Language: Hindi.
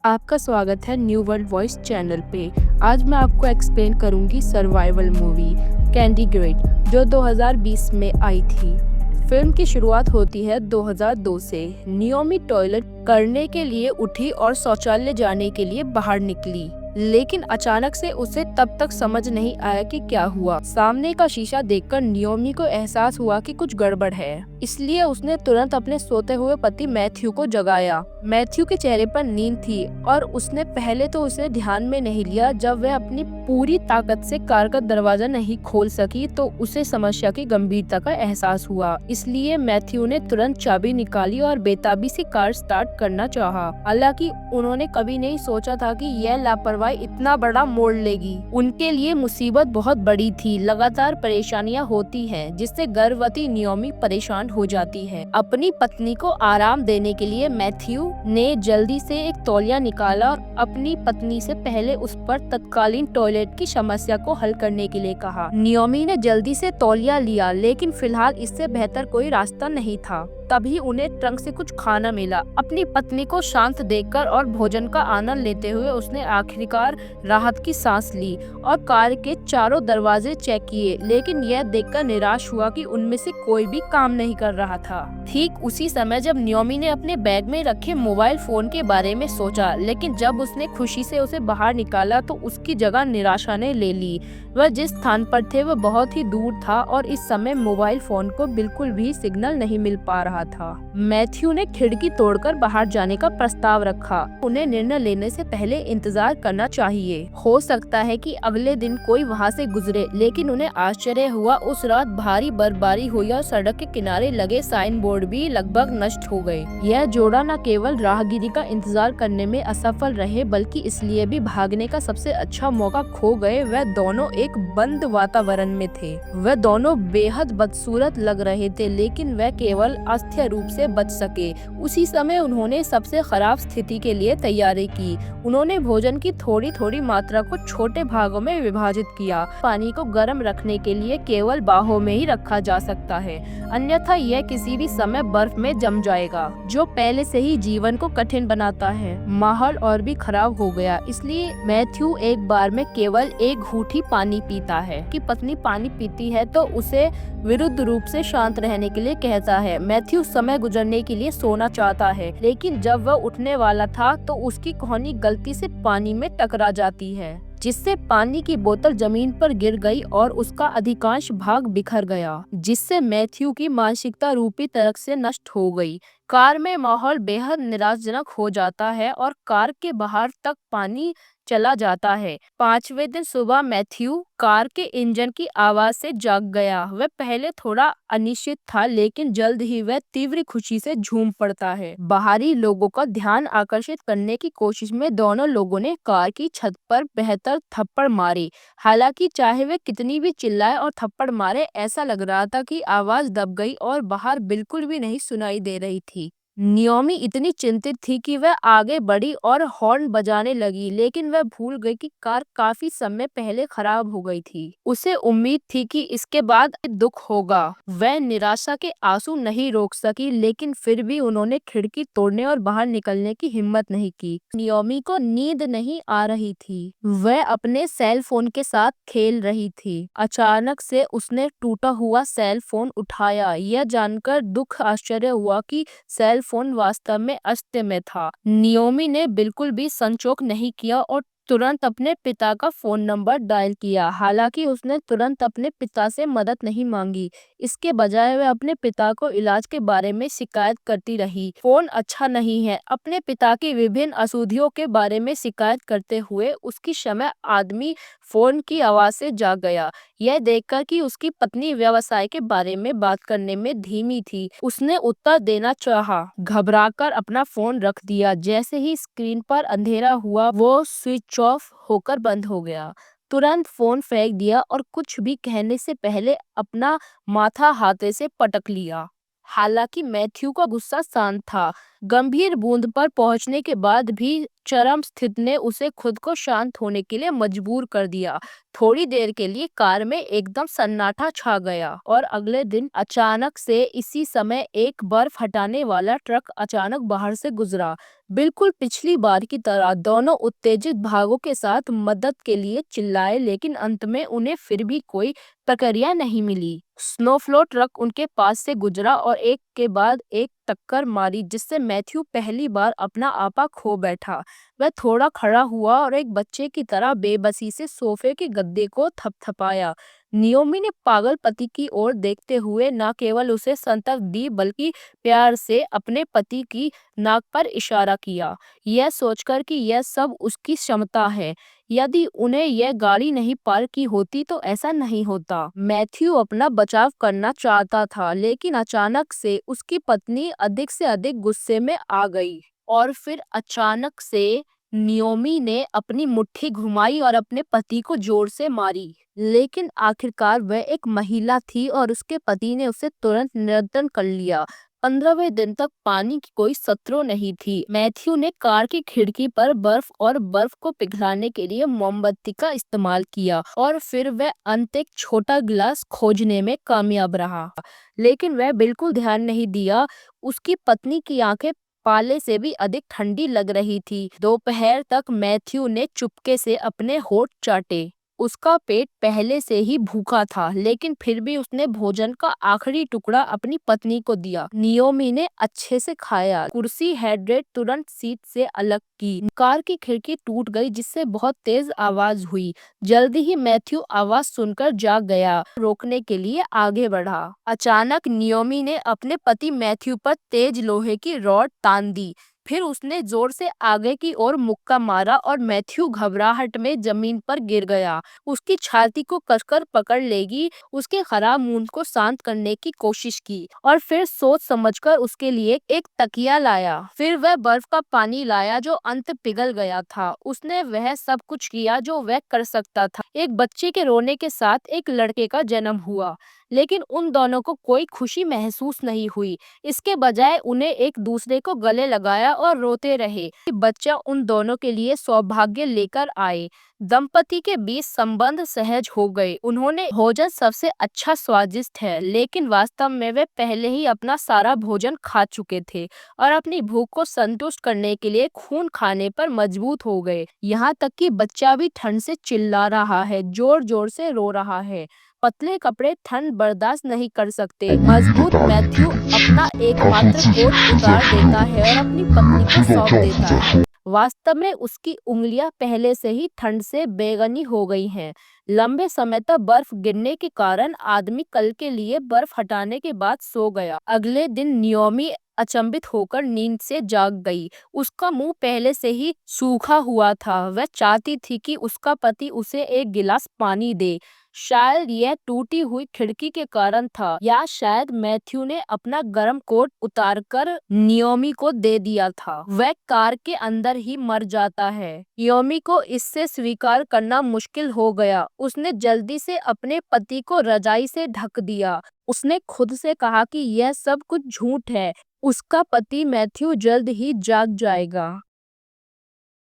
आपका स्वागत है न्यू वर्ल्ड वॉइस चैनल पे। आज मैं आपको एक्सप्लेन करूंगी सर्वाइवल मूवी कैंडी ग्रेड जो 2020 में आई थी। फिल्म की शुरुआत होती है 2002 से। नियोमी टॉयलेट करने के लिए उठी और शौचालय जाने के लिए बाहर निकली, लेकिन अचानक से उसे तब तक समझ नहीं आया कि क्या हुआ। सामने का शीशा देखकर नियोमी को एहसास हुआ कि कुछ गड़बड़ है, इसलिए उसने तुरंत अपने सोते हुए पति मैथ्यू को जगाया। मैथ्यू के चेहरे पर नींद थी और उसने पहले तो उसे ध्यान में नहीं लिया। जब वह अपनी पूरी ताकत से कार का दरवाजा नहीं खोल सकी तो उसे समस्या की गंभीरता का एहसास हुआ। इसलिए मैथ्यू ने तुरंत चाबी निकाली और बेताबी से कार स्टार्ट करना चाहा। हालांकि उन्होंने कभी नहीं सोचा था कि यह लापरवाही इतना बड़ा मोड़ लेगी। उनके लिए मुसीबत बहुत बड़ी थी। लगातार परेशानियां होती हैं, जिससे गर्भवती नियोमी परेशान हो जाती है। अपनी पत्नी को आराम देने के लिए मैथ्यू ने जल्दी से एक तौलिया निकाला और अपनी पत्नी से पहले उस पर तत्कालीन टॉयलेट की समस्या को हल करने के लिए कहा। नियोमी ने जल्दी से तौलिया लिया, लेकिन फिलहाल इससे बेहतर कोई रास्ता नहीं था। तभी उन्हें ट्रंक से कुछ खाना मिला। अपनी पत्नी को शांत देखकर और भोजन का आनंद लेते हुए उसने आखिरकार राहत की सांस ली और कार के चारों दरवाजे चेक किए, लेकिन यह देखकर निराश हुआ कि उनमें से कोई भी काम नहीं कर रहा था। ठीक उसी समय जब नियोमी ने अपने बैग में रखे मोबाइल फोन के बारे में सोचा, लेकिन जब उसने खुशी से उसे बाहर निकाला तो उसकी जगह निराशा ने ले ली। वह जिस स्थान पर थे वह बहुत ही दूर था और इस समय मोबाइल फोन को बिल्कुल भी सिग्नल नहीं मिल पा रहा था। मैथ्यू ने खिड़की तोड़कर बाहर जाने का प्रस्ताव रखा। उन्हें निर्णय लेने से पहले इंतजार करना चाहिए। हो सकता है कि अगले दिन कोई वहां से गुजरे, लेकिन उन्हें आश्चर्य हुआ। उस रात भारी बर्फबारी हुई और सड़क के किनारे लगे साइन बोर्ड भी लगभग नष्ट हो गए। यह जोड़ा न केवल राहगीरी का इंतजार करने में असफल रहे, बल्कि इसलिए भी भागने का सबसे अच्छा मौका खो गए। वह दोनों एक बंद वातावरण में थे। वह दोनों बेहद बदसूरत लग रहे थे, लेकिन वह केवल अस्थिर रूप से बच सके। उसी समय उन्होंने सबसे खराब स्थिति के लिए तैयारी की। उन्होंने भोजन की थोड़ी थोड़ी मात्रा को छोटे भागों में विभाजित किया। पानी को गर्म रखने के लिए केवल बाहों में ही रखा जा सकता है, अन्यथा यह किसी भी समय बर्फ में जम जाएगा, जो पहले से ही जीवन को कठिन बनाता है। माहौल और भी खराब हो गया, इसलिए मैथ्यू एक बार में केवल एक घूंट ही पानी पीता है। कि पत्नी पानी पीती है तो उसे विरुद्ध रूप से शांत रहने के लिए कहता है। मैथ्यू समय गुजरने के लिए सोना चाहता है, लेकिन जब वह उठने वाला था तो उसकी कोहनी गलती से पानी में टकरा जाती है, जिससे पानी की बोतल जमीन पर गिर गई और उसका अधिकांश भाग बिखर गया, जिससे मैथ्यू की मानसिकता रूपी तरह से नष्ट हो गई। कार में माहौल बेहद निराशाजनक हो जाता है और कार के बाहर तक पानी चला जाता है। 5वें दिन सुबह मैथ्यू कार के इंजन की आवाज से जाग गया। वह पहले थोड़ा अनिश्चित था, लेकिन जल्द ही वह तीव्र खुशी से झूम पड़ता है। बाहरी लोगों का ध्यान आकर्षित करने की कोशिश में दोनों लोगों ने कार की छत पर बेहतर थप्पड़ मारे। हालांकि चाहे वे कितनी भी चिल्लाए और थप्पड़ मारे, ऐसा लग रहा था कि आवाज दब गई और बाहर बिल्कुल भी नहीं सुनाई दे रही थी। नियोमी इतनी चिंतित थी कि वह आगे बढ़ी और हॉर्न बजाने लगी, लेकिन वह भूल गई कि कार काफी समय पहले खराब हो गई थी। उसे उम्मीद थी कि इसके बाद दुख होगा। वह निराशा के आंसू नहीं रोक सकी, लेकिन फिर भी उन्होंने खिड़की तोड़ने और बाहर निकलने की हिम्मत नहीं की। नियोमी को नींद नहीं आ रही थी। वह अपने सेल फोन के साथ खेल रही थी। अचानक से उसने टूटा हुआ सेल फोन उठाया। यह जानकर दुख आश्चर्य हुआ कि सेल फोन वास्तव में अस्तित्व में था। नियोमी ने बिल्कुल भी संकोच नहीं किया और तुरंत अपने पिता का फोन नंबर डायल किया। हालांकि उसने तुरंत अपने पिता से मदद नहीं मांगी। इसके बजाय वह अपने पिता को इलाज के बारे में शिकायत करती रही। फोन अच्छा नहीं है। अपने पिता की विभिन्न अशुद्धियों के बारे में शिकायत करते हुए उसकी समय आदमी फोन की आवाज से जाग गया। यह देखकर कि उसकी पत्नी व्यवसाय के बारे में बात करने में धीमी थी, उसने उत्तर देना चाहा। घबराकर अपना फोन रख दिया। जैसे ही स्क्रीन पर अंधेरा हुआ, वो स्विच ऑफ होकर बंद हो गया। तुरंत फोन फेंक दिया और कुछ भी कहने से पहले अपना माथा हाथे से पटक लिया। हालांकि मैथ्यू का गुस्सा शांत था। गंभीर बूंद पर पहुंचने के बाद भी चरम स्थिति ने उसे खुद को शांत होने के लिए मजबूर कर दिया। थोड़ी देर के लिए कार में एकदम सन्नाटा छा गया और अगले दिन अचानक से इसी समय एक बर्फ हटाने वाला ट्रक अचानक बाहर से गुजरा। बिल्कुल पिछली बार की तरह दोनों उत्तेजित भागों के साथ मदद के लिए चिल्लाए, लेकिन अंत में उन्हें फिर भी कोई प्रक्रिया नहीं मिली। स्नोफ्लो ट्रक उनके पास से गुजरा और एक के बाद एक टक्कर मारी, जिससे मैथ्यू पहली बार अपना आपा खो बैठा। वह थोड़ा खड़ा हुआ और एक बच्चे की तरह बेबसी से सोफे के गद्दे को थपथपाया। नियोमी ने पागल पति की ओर देखते हुए न केवल उसे संतक दी बल्कि प्यार से अपने पति की नाक पर इशारा किया, यह सोचकर कि यह सब उसकी क्षमता है। यदि उन्हें यह गाड़ी नहीं पार की होती तो ऐसा नहीं होता। मैथ्यू अपना बचाव करना चाहता था, लेकिन अचानक से उसकी पत्नी अधिक से अधिक गुस्से में आ गई और फिर अचानक से नियोमी ने अपनी मुट्ठी घुमाई और अपने पति को जोर से मारी। लेकिन आखिरकार वह एक महिला थी और उसके पति ने उसे तुरंत नियंत्रण कर लिया। 15वें दिन तक पानी की कोई शत्रु नहीं थी। मैथ्यू ने कार की खिड़की पर बर्फ और बर्फ को पिघलाने के लिए मोमबत्ती का इस्तेमाल किया और फिर वह अंत एक छोटा गिलास खोजने में कामयाब रहा। लेकिन वह बिल्कुल ध्यान नहीं दिया। उसकी पत्नी की आंखें पाले से भी अधिक ठंडी लग रही थी। दोपहर तक मैथ्यू ने चुपके से अपने होठ चाटे। उसका पेट पहले से ही भूखा था, लेकिन फिर भी उसने भोजन का आखिरी टुकड़ा अपनी पत्नी को दिया। नियोमी ने अच्छे से खाया। कुर्सी हेडरेस्ट तुरंत सीट से अलग की। कार की खिड़की टूट गई, जिससे बहुत तेज आवाज हुई। जल्दी ही मैथ्यू आवाज सुनकर जाग गया, रोकने के लिए आगे बढ़ा। अचानक नियोमी ने अपने पति मैथ्यू पर तेज लोहे की रॉड तान दी। फिर उसने जोर से आगे की ओर मुक्का मारा और मैथ्यू घबराहट में जमीन पर गिर गया। उसकी छाती को कसकर पकड़ लेगी, उसके खराब मूड को शांत करने की कोशिश की और फिर सोच समझकर उसके लिए एक तकिया लाया। फिर वह बर्फ का पानी लाया जो अंत पिघल गया था। उसने वह सब कुछ किया जो वह कर सकता था। एक बच्चे के रोने के साथ एक लड़के का जन्म हुआ, लेकिन उन दोनों को कोई खुशी महसूस नहीं हुई। इसके बजाय उन्हें एक दूसरे को गले लगाया और रोते रहे। बच्चा उन दोनों के लिए सौभाग्य लेकर आए। दंपति के बीच संबंध सहज हो गए। उन्होंने भोजन सबसे अच्छा स्वादिष्ट है, लेकिन वास्तव में वे पहले ही अपना सारा भोजन खा चुके थे और अपनी भूख को संतुष्ट करने के लिए खून खाने पर मजबूत हो गए। यहाँ तक कि बच्चा भी ठंड से चिल्ला रहा है, जोर जोर से रो रहा है। पतले कपड़े ठंड बर्दाश्त नहीं कर सकते। मजबूत मैथ्यू अपना एकमात्र कोट उतार देता है और अपनी पत्नी को सौंप देता है। वास्तव में उसकी उंगलियां पहले से ही ठंड से बेगनी हो गई हैं। लंबे समय तक बर्फ गिरने के कारण आदमी कल के लिए बर्फ हटाने के बाद सो गया। अगले दिन नियोमी अचंभित होकर नींद से जाग गई। उसका मुंह पहले से ही सूखा हुआ था। वह चाहती थी कि उसका पति उसे एक गिलास पानी दे। शायद यह टूटी हुई खिड़की के कारण था, या शायद मैथ्यू ने अपना गर्म कोट उतारकर नियोमी को दे दिया था। वह कार के अंदर ही मर जाता है। नियोमी को इससे स्वीकार करना मुश्किल हो गया। उसने जल्दी से अपने पति को रजाई से ढक दिया। उसने खुद से कहा कि यह सब कुछ झूठ है। उसका पति मैथ्यू जल्द ही जाग जाएगा।